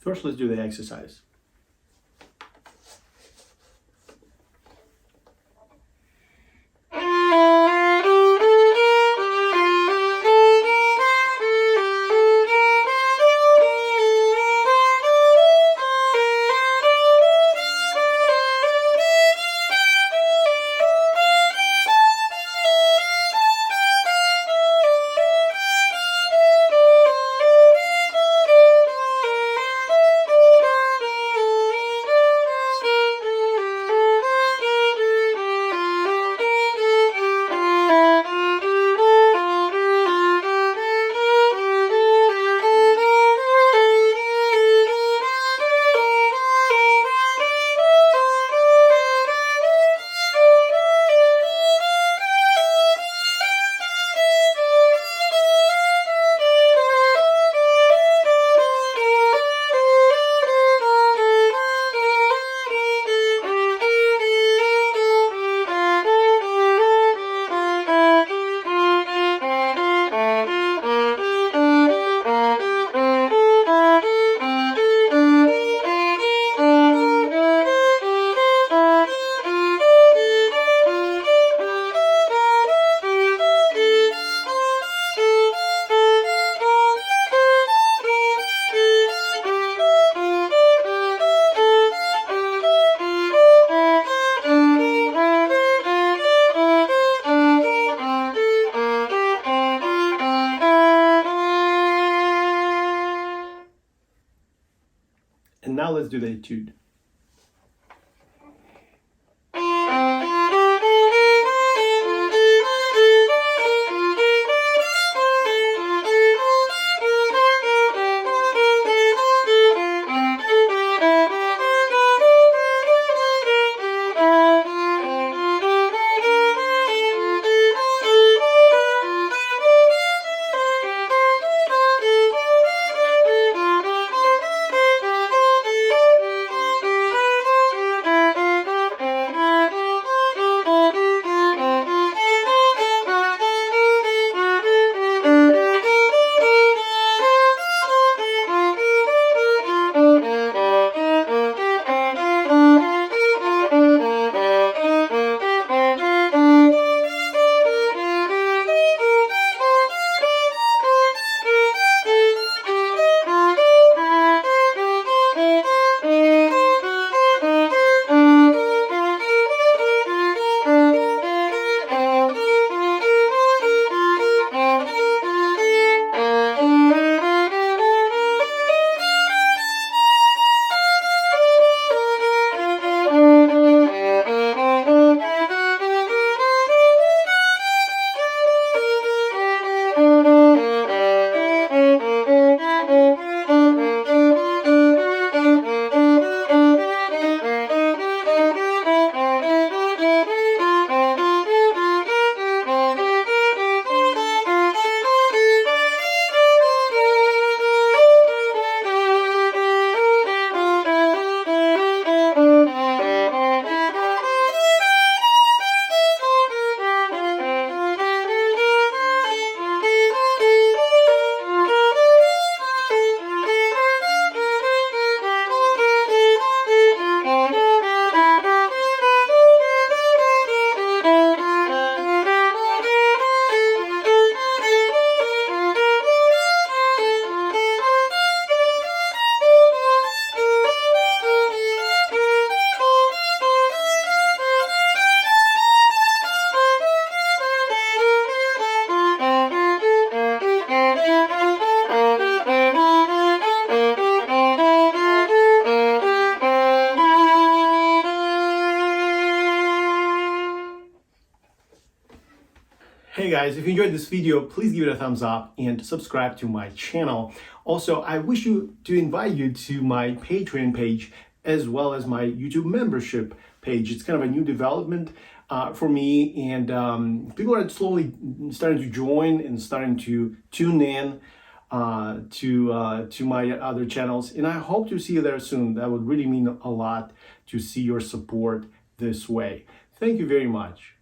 First, let's do the exercise. And now let's do the etude. Hey guys, if you enjoyed this video, please give it a thumbs up and subscribe to my channel. Also, I wish to invite you to my Patreon page as well as my YouTube membership page. It's kind of a new development for me, and people are slowly starting to join and starting to tune in to my other channels, and I hope to see you there soon. That would really mean a lot to see your support this way. Thank you very much.